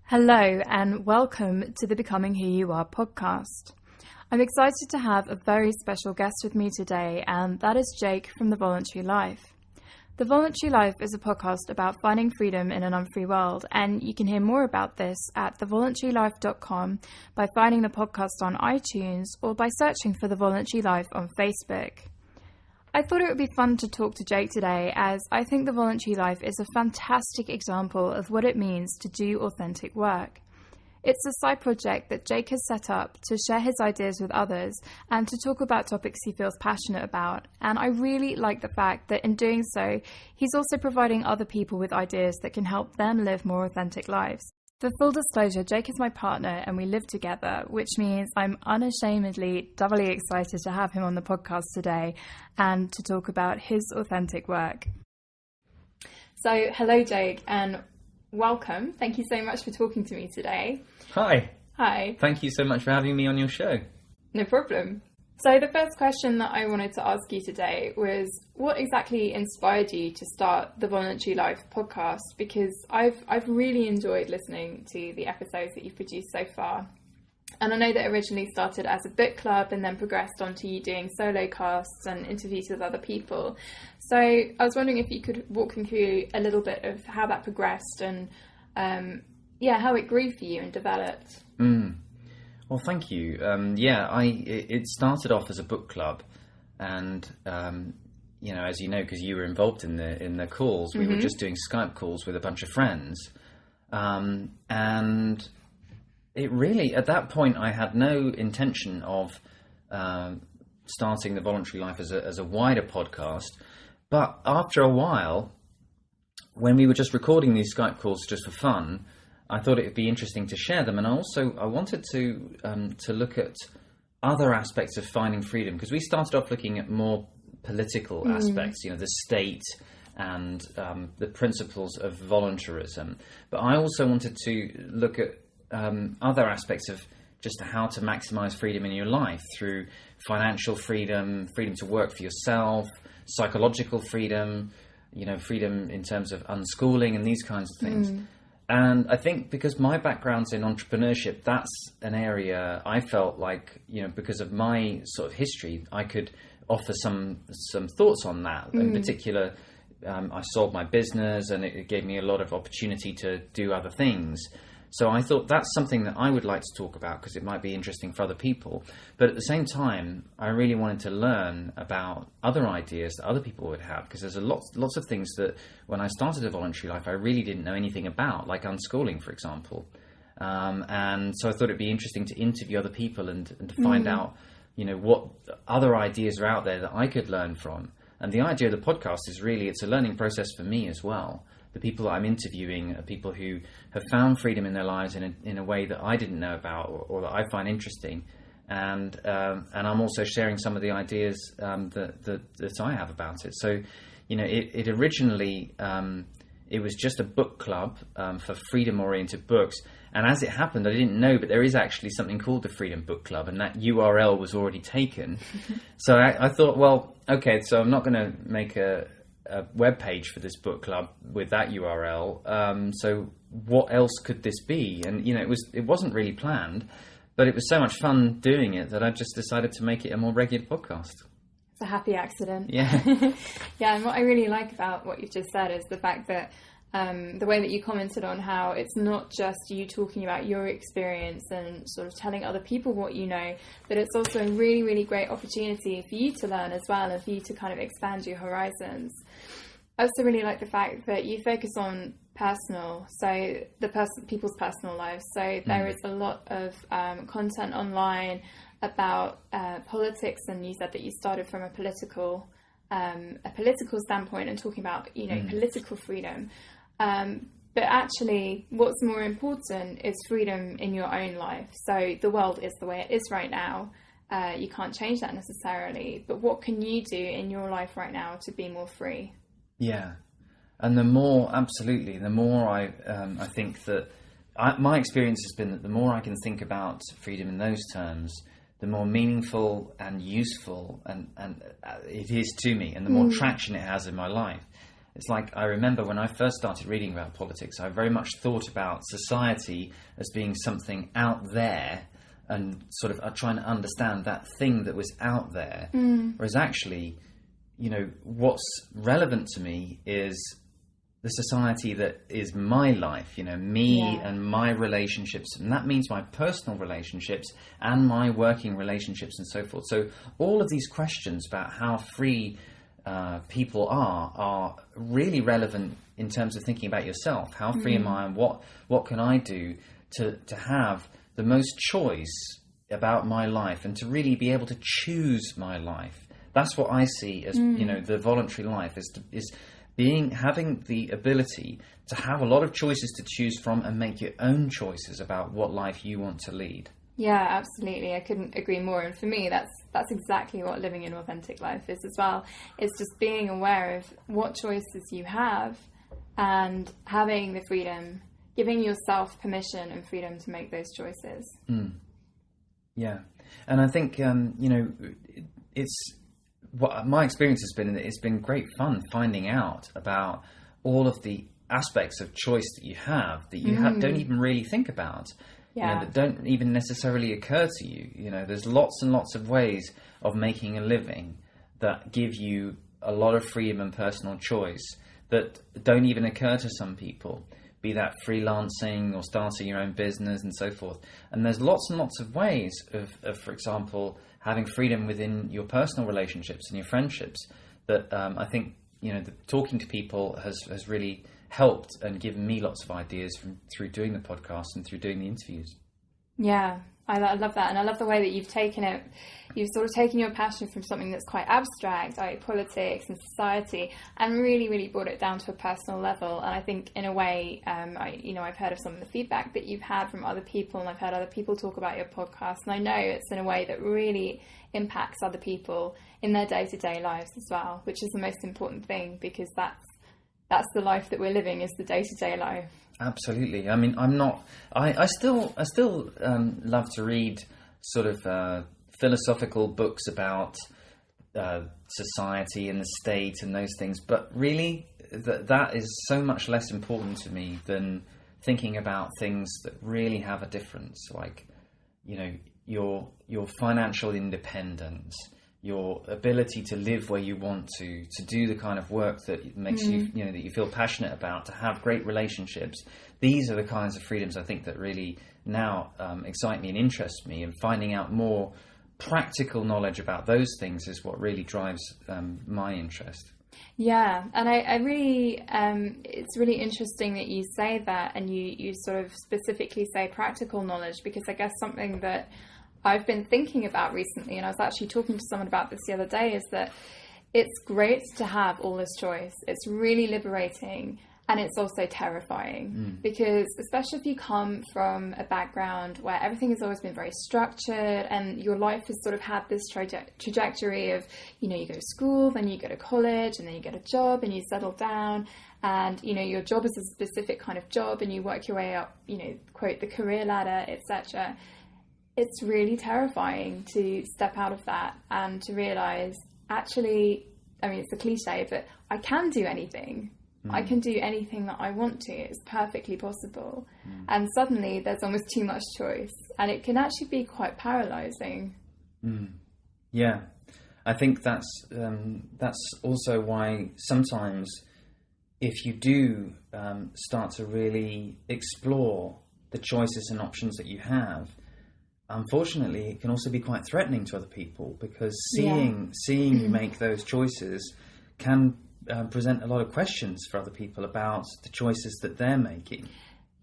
Hello and welcome to the Becoming Who You Are podcast. I'm excited to have a very special guest with me today, and that is Jake from the Voluntary Life. The Voluntary Life is a podcast about finding freedom in an unfree world, and you can hear more about this at thevoluntarylife.com by finding the podcast on iTunes or by searching for The Voluntary Life on Facebook. I thought it would be fun to talk to Jake today, as I think the Voluntary Life is a fantastic example of what it means to do authentic work. It's a side project that Jake has set up to share his ideas with others and to talk about topics he feels passionate about. And I really like the fact that in doing so, he's also providing other people with ideas that can help them live more authentic lives. For full disclosure, Jake is my partner and we live together, which means I'm unashamedly doubly excited to have him on the podcast today and to talk about his authentic work. So, hello Jake and welcome. Thank you so much for talking to me today. Hi. Hi. Thank you so much for having me on your show. No problem. So the first question that I wanted to ask you today was, what exactly inspired you to start the Voluntary Life podcast? Because I've really enjoyed listening to the episodes that you've produced so far. And I know that originally started as a book club and then progressed onto you doing solo casts and interviews with other people. So I was wondering if you could walk me through a little bit of how that progressed and how it grew for you and developed. Well, thank you. It started off as a book club, and as you know, because you were involved in the calls, we were just doing Skype calls with a bunch of friends, and it really, at that point, I had no intention of starting the Voluntary Life as a wider podcast. But after a while, when we were just recording these Skype calls just for fun, I thought it would be interesting to share them, and I wanted to look at other aspects of finding freedom, because we started off looking at more political aspects, the state and the principles of voluntarism. But I also wanted to look at other aspects of just how to maximize freedom in your life through financial freedom, freedom to work for yourself, psychological freedom, freedom in terms of unschooling and these kinds of things. And I think because my background's in entrepreneurship, that's an area I felt like, because of my sort of history, I could offer some thoughts on that. In particular, I sold my business and it gave me a lot of opportunity to do other things. So I thought that's something that I would like to talk about because it might be interesting for other people. But at the same time, I really wanted to learn about other ideas that other people would have, because there's lots of things that when I started a Voluntary Life, I really didn't know anything about, like unschooling, for example. And so I thought it'd be interesting to interview other people and to find out, what other ideas are out there that I could learn from. And the idea of the podcast is really, it's a learning process for me as well. The people that I'm interviewing are people who have found freedom in their lives in a way that I didn't know about or that I find interesting, and I'm also sharing some of the ideas that I have about it. So, it originally it was just a book club for freedom-oriented books, and as it happened, I didn't know, but there is actually something called the Freedom Book Club, and that URL was already taken. So I thought, well, okay, so I'm not going to make a web page for this book club with that URL. So what else could this be? And it wasn't really planned, but it was so much fun doing it that I just decided to make it a more regular podcast. It's a happy accident. Yeah. Yeah, and what I really like about what you've just said is the fact that the way that you commented on how it's not just you talking about your experience and sort of telling other people what you know, but it's also a really, really great opportunity for you to learn as well and for you to kind of expand your horizons. I also really like the fact that you focus on personal, so people's personal lives. So there is a lot of content online about politics, and you said that you started from a political standpoint and talking about political freedom. But actually, what's more important is freedom in your own life. So the world is the way it is right now. You can't change that necessarily. But what can you do in your life right now to be more free? Yeah. And the more I think that my experience has been that the more I can think about freedom in those terms, the more meaningful and useful and it is to me, and the more traction it has in my life. It's like, I remember when I first started reading about politics, I very much thought about society as being something out there, and sort of trying to understand that thing that was out there. Whereas actually, what's relevant to me is the society that is my life, me and my relationships. And that means my personal relationships and my working relationships and so forth. So all of these questions about how free people are really relevant in terms of thinking about yourself. How free am I, and what can I do to have the most choice about my life, and to really be able to choose my life. That's what I see as the voluntary life is having the ability to have a lot of choices to choose from, and make your own choices about what life you want to lead. Yeah, absolutely. I couldn't agree more. And for me, that's exactly what living an authentic life is as well. It's just being aware of what choices you have, and having the freedom, giving yourself permission and freedom to make those choices. Yeah. And I think, it's what my experience has been. It's been great fun finding out about all of the aspects of choice that you have that you don't even really think about. That don't even necessarily occur to you. There's lots and lots of ways of making a living that give you a lot of freedom and personal choice that don't even occur to some people, be that freelancing or starting your own business and so forth. And there's lots and lots of ways of for example, having freedom within your personal relationships and your friendships that I think, talking to people has really helped and given me lots of ideas through doing the podcast and through doing the interviews. Yeah, I love that. And I love the way that you've sort of taken your passion from something that's quite abstract, like politics and society, and really, really brought it down to a personal level. And I think in a way, I've heard of some of the feedback that you've had from other people, and I've heard other people talk about your podcast. And I know it's in a way that really impacts other people in their day-to-day lives as well, which is the most important thing, because that's the life that we're living, is the day-to-day life. Absolutely. I mean, I still love to read sort of philosophical books about society and the state and those things, but really that is so much less important to me than thinking about things that really have a difference, like your financial independence, your ability to live where you want to do the kind of work that makes you, that you feel passionate about, to have great relationships. These are the kinds of freedoms I think that really now excite me and interest me, and finding out more practical knowledge about those things is what really drives my interest. Yeah, and I really, it's really interesting that you say that, and you sort of specifically say practical knowledge, because I guess something that I've been thinking about recently, and I was actually talking to someone about this the other day, is that it's great to have all this choice. It's really liberating, and it's also terrifying, because especially if you come from a background where everything has always been very structured, and your life has sort of had this trajectory of, you go to school, then you go to college, and then you get a job, and you settle down, and your job is a specific kind of job, and you work your way up, quote, the career ladder, etc. It's really terrifying to step out of that and to realize, actually, I mean, it's a cliche, but I can do anything. I can do anything that I want to. It's perfectly possible. And suddenly there's almost too much choice, and it can actually be quite paralyzing. Yeah, I think that's also why sometimes if you do start to really explore the choices and options that you have, unfortunately, it can also be quite threatening to other people, because seeing you make those choices can present a lot of questions for other people about the choices that they're making.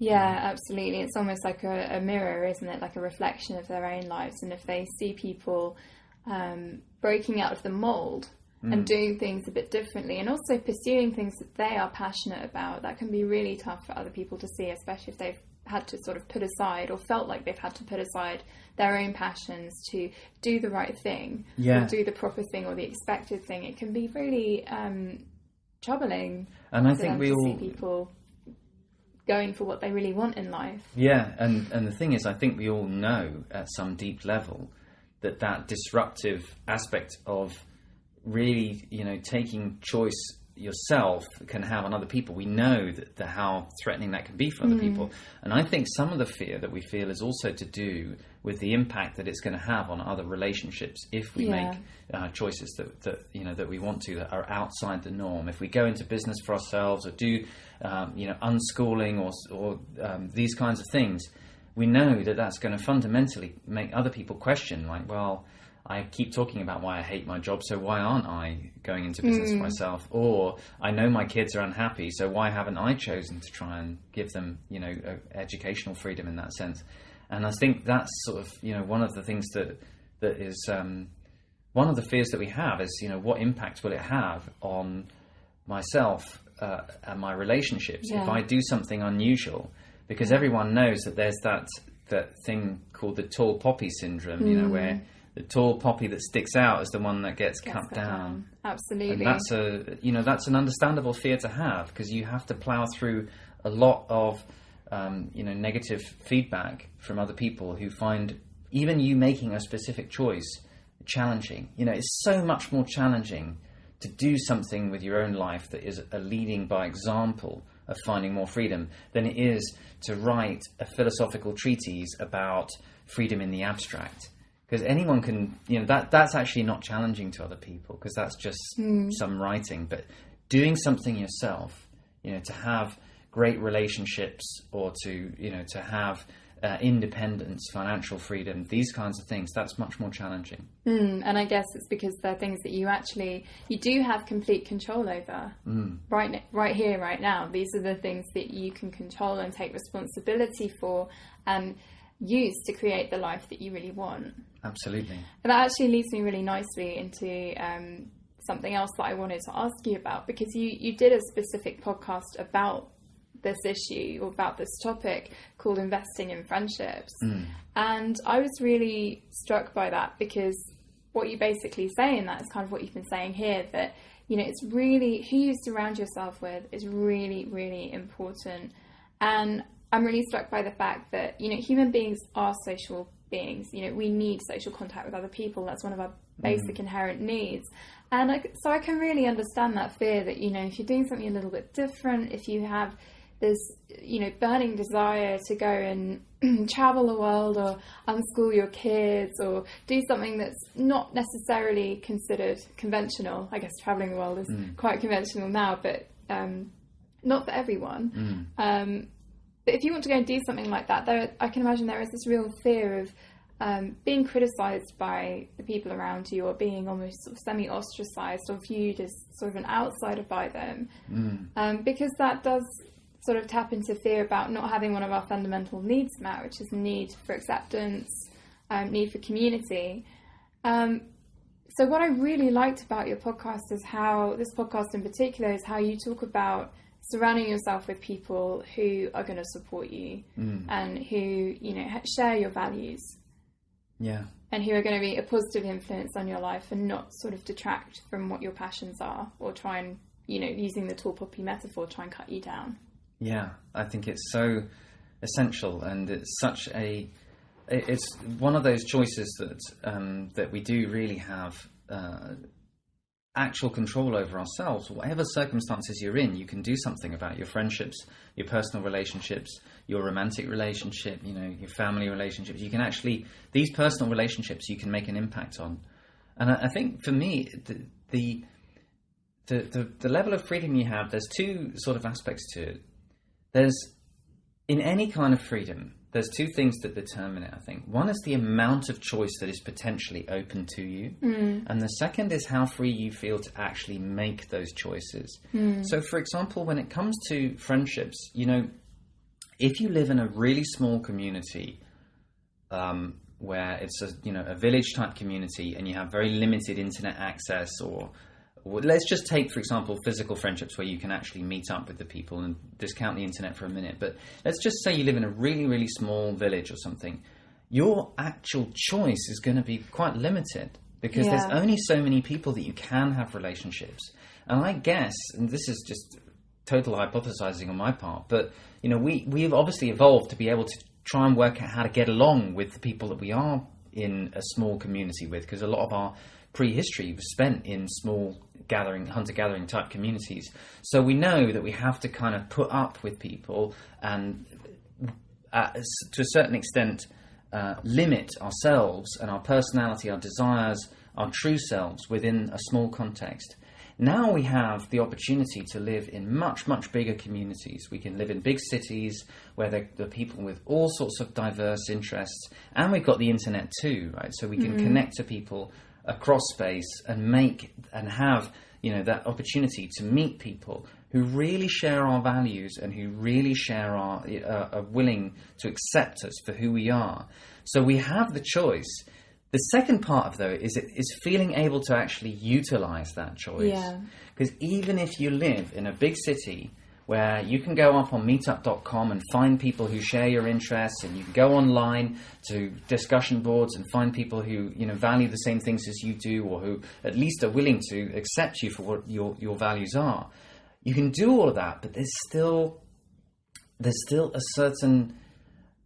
Yeah, absolutely. It's almost like a mirror, isn't it? Like a reflection of their own lives. And if they see people breaking out of the mold and doing things a bit differently, and also pursuing things that they are passionate about, that can be really tough for other people to see, especially if they've had to sort of put aside, or felt like they've had to put aside, their own passions to do the right thing, or do the proper thing, or the expected thing. It can be really troubling. And I think we all see people going for what they really want in life. Yeah, and the thing is, I think we all know at some deep level that disruptive aspect of really, taking choice yourself can have on other people, we know that how threatening that can be for other people. And I think some of the fear that we feel is also to do with the impact that it's going to have on other relationships if we make choices that we want to, that are outside the norm. If we go into business for ourselves or do unschooling or these kinds of things, we know that that's going to fundamentally make other people question, like, well, I keep talking about why I hate my job, so why aren't I going into business for myself? Or I know my kids are unhappy, so why haven't I chosen to try and give them, educational freedom in that sense? And I think that's sort of, one of the things that is one of the fears that we have is, what impact will it have on myself and my relationships if I do something unusual? Because everyone knows that there's that thing called the tall poppy syndrome, where the tall poppy that sticks out is the one that gets cut down. Absolutely. And that's an understandable fear to have, because you have to plow through a lot of, negative feedback from other people who find even you making a specific choice challenging. It's so much more challenging to do something with your own life that is a leading by example of finding more freedom than it is to write a philosophical treatise about freedom in the abstract. Because anyone can, that's actually not challenging to other people, because that's just some writing. But doing something yourself, to have great relationships, or to have independence, financial freedom, these kinds of things, that's much more challenging. And I guess it's because they're things that you do have complete control over. Right here, right now. These are the things that you can control and take responsibility for, and use to create the life that you really want. Absolutely. And that actually leads me really nicely into something else that I wanted to ask you about, because you did a specific podcast about this issue, or about this topic, called Investing in Friendships. And I was really struck by that, because what you basically say in that is kind of what you've been saying here, that it's really who you surround yourself with is really, really important. And I'm really struck by the fact that, human beings are social beings. We need social contact with other people. That's one of our basic inherent needs. And so I can really understand that fear that, if you're doing something a little bit different, if you have this, burning desire to go and travel the world, or unschool your kids, or do something that's not necessarily considered conventional. I guess traveling the world is quite conventional now, but not for everyone. But if you want to go and do something like that, I can imagine there is this real fear of being criticised by the people around you, or being almost sort of semi-ostracised, or viewed as sort of an outsider by them. Because that does sort of tap into fear about not having one of our fundamental needs met, which is need for acceptance, need for community. So what I really liked about your podcast is how, this podcast in particular, is how you talk about surrounding yourself with people who are going to support you and who, share your values. Yeah. And who are going to be a positive influence on your life, and not sort of detract from what your passions are, or try and, using the tall poppy metaphor, try and cut you down. Yeah, I think it's so essential, and it's it's one of those choices that we do really have actual control over ourselves. Whatever circumstances you're in, you can do something about your friendships, your personal relationships, your romantic relationship, your family relationships. You can actually, these personal relationships, you can make an impact on. And I think for me, the level of freedom you have, there's two sort of aspects to it. There's, in any kind of freedom, there's two things that determine it, I think. One is the amount of choice that is potentially open to you. And the second is how free you feel to actually make those choices. So, for example, when it comes to friendships, if you live in a really small community, where it's a village type community, and you have very limited internet access, or let's just take, for example, physical friendships where you can actually meet up with the people, and discount the internet for a minute. But let's just say you live in a really, really small village or something. Your actual choice is going to be quite limited, because there's only so many people that you can have relationships. And I guess, and this is just total hypothesizing on my part, but we've obviously evolved to be able to try and work out how to get along with the people that we are in a small community with, because a lot of our prehistory was spent in small hunter-gathering type communities. So we know that we have to kind of put up with people and to a certain extent limit ourselves and our personality, our desires, our true selves within a small context. Now we have the opportunity to live in much, much bigger communities. We can live in big cities where there are people with all sorts of diverse interests, and we've got the internet too, right? So we can connect to people across space and have, that opportunity to meet people who really share our values and who really are willing to accept us for who we are. So we have the choice. The second part of though is feeling able to actually utilize that choice. Yeah. Because even if you live in a big city where you can go up on meetup.com and find people who share your interests, and you can go online to discussion boards and find people who value the same things as you do, or who at least are willing to accept you for what your values are. You can do all of that, but there's still a certain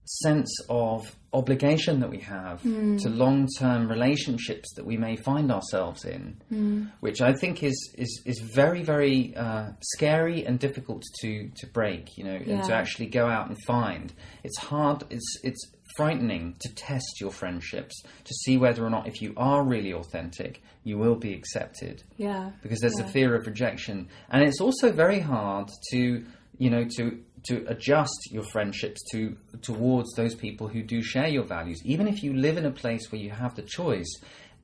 sense of obligation that we have to long-term relationships that we may find ourselves in, which I think is very, very scary and difficult to break, and to actually go out and find. It's hard, it's frightening to test your friendships, to see whether or not, if you are really authentic, you will be accepted. Yeah. Because there's a fear of rejection. And it's also very hard to adjust your friendships towards those people who do share your values. Even if you live in a place where you have the choice,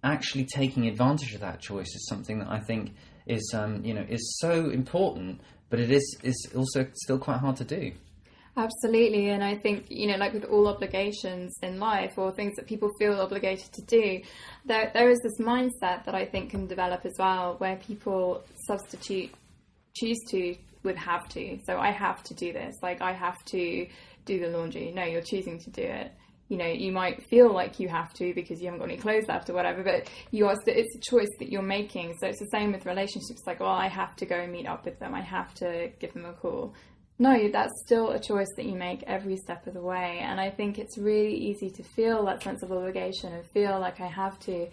actually taking advantage of that choice is something that I think is so important, but it is also still quite hard to do. Absolutely. And I think, like with all obligations in life, or things that people feel obligated to do, there is this mindset that I think can develop as well, where people choose to with have to. So I have to do this, like I have to do the laundry. No, you're choosing to do it. You might feel like you have to because you haven't got any clothes left or whatever, but it's a choice that you're making. So it's the same with relationships, like, well, I have to go and meet up with them, I have to give them a call. No, that's still a choice that you make every step of the way. And I think it's really easy to feel that sense of obligation and feel like I have to,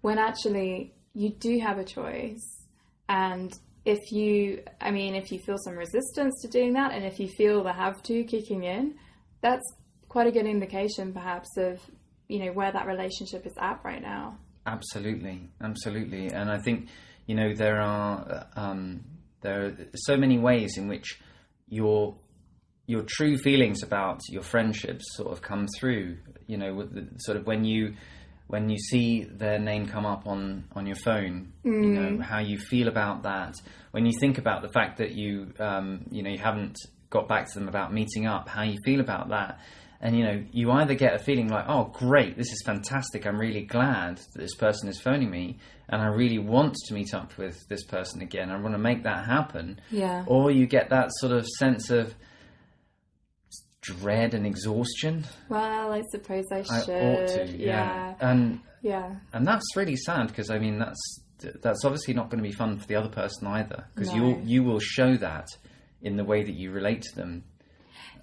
when actually you do have a choice. And if you feel some resistance to doing that, and if you feel the have to kicking in, that's quite a good indication perhaps of, where that relationship is at right now. Absolutely. And I think, there are so many ways in which your true feelings about your friendships sort of come through, sort of when you see their name come up on your phone, how you feel about that. When you think about the fact that you haven't got back to them about meeting up, how you feel about that. And, you either get a feeling like, oh, great, this is fantastic. I'm really glad that this person is phoning me, and I really want to meet up with this person again. I want to make that happen. Yeah. Or you get that sort of sense of dread and exhaustion. Well, I suppose I should. I ought to, yeah. And that's really sad, because that's obviously not going to be fun for the other person either, because you will show that in the way that you relate to them.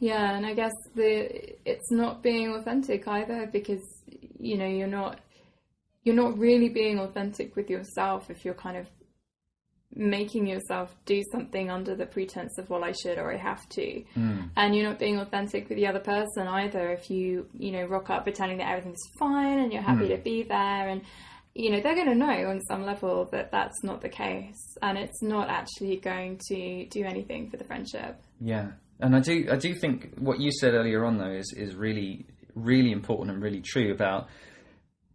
Yeah, and I guess it's not being authentic either, because you're not really being authentic with yourself if you're kind of making yourself do something under the pretense of, well, I should or I have to. And you're not being authentic with the other person either if you rock up pretending that everything's fine and you're happy to be there, and they're going to know on some level that that's not the case, and it's not actually going to do anything for the friendship. Yeah. And I do think what you said earlier on, though, is really, really important and really true about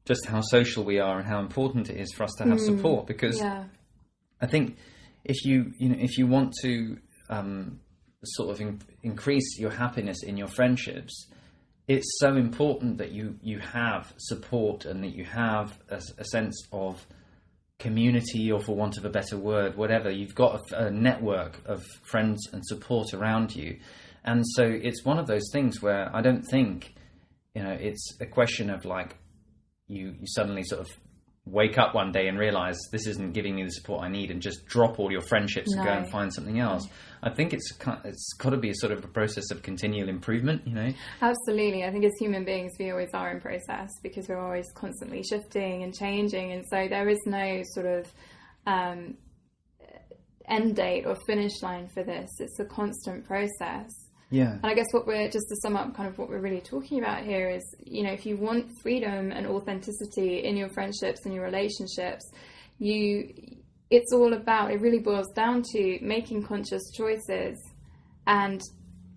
just how social we are and how important it is for us to have support. Because I think if you want to sort of increase your happiness in your friendships, it's so important that you have support, and that you have a sense of community, or for want of a better word, whatever. You've got a network of friends and support around you. And so it's one of those things where I don't think, it's a question of like you suddenly sort of wake up one day and realize this isn't giving me the support I need and just drop all your friendships and go and find something else. I think it's got to be a sort of a process of continual improvement, you know. Absolutely. I think as human beings we always are in process, because we're always constantly shifting and changing, and so there is no sort of end date or finish line for this. It's a constant process. Yeah. And I guess just to sum up kind of what we're really talking about here is, you know, if you want freedom and authenticity in your friendships and your relationships, it really boils down to making conscious choices and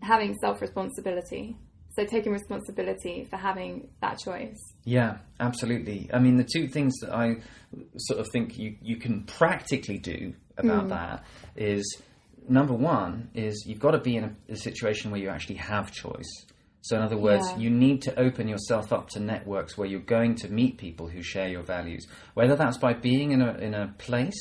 having self-responsibility. So taking responsibility for having that choice. Yeah, absolutely. I mean, the two things that I sort of think you can practically do about that is, number one is you've got to be in a situation where you actually have choice. So in other words, you need to open yourself up to networks where you're going to meet people who share your values, whether that's by being in a place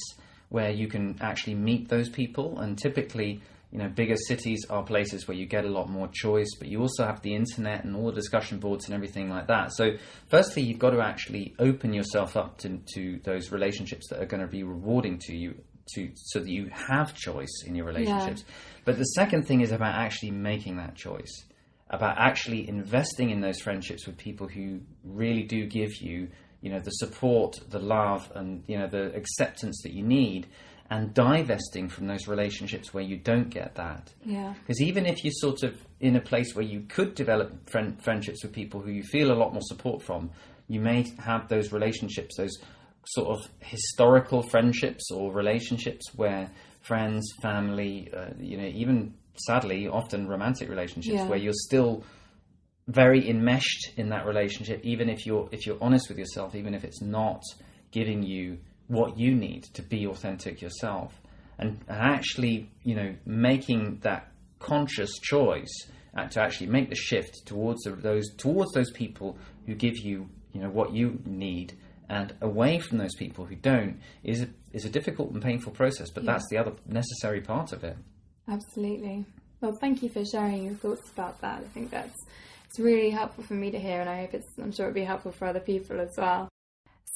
where you can actually meet those people. And typically, you know, bigger cities are places where you get a lot more choice, but you also have the internet and all the discussion boards and everything like that. So firstly, you've got to actually open yourself up to those relationships that are going to be rewarding to you, so that you have choice in your relationships. But the second thing is about actually making that choice, about actually investing in those friendships with people who really do give you, you know, the support, the love, and, you know, the acceptance that you need, and divesting from those relationships where you don't get that. Yeah. Because even if you're sort of in a place where you could develop friendships with people who you feel a lot more support from, you may have those relationships, those sort of historical friendships or relationships where friends, family, you know, even sadly, often romantic relationships where you're still very enmeshed in that relationship, even if you're honest with yourself, even if it's not giving you what you need to be authentic yourself, and actually, you know, making that conscious choice to actually make the shift towards those people who give you, you know, what you need, and away from those people who don't, is a difficult and painful process, but that's the other necessary part of it. Absolutely. Well, thank you for sharing your thoughts about that. I think it's really helpful for me to hear, and I'm sure it'll be helpful for other people as well.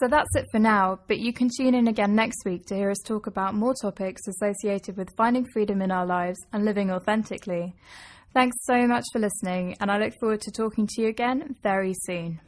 So that's it for now, but you can tune in again next week to hear us talk about more topics associated with finding freedom in our lives and living authentically. Thanks so much for listening, and I look forward to talking to you again very soon.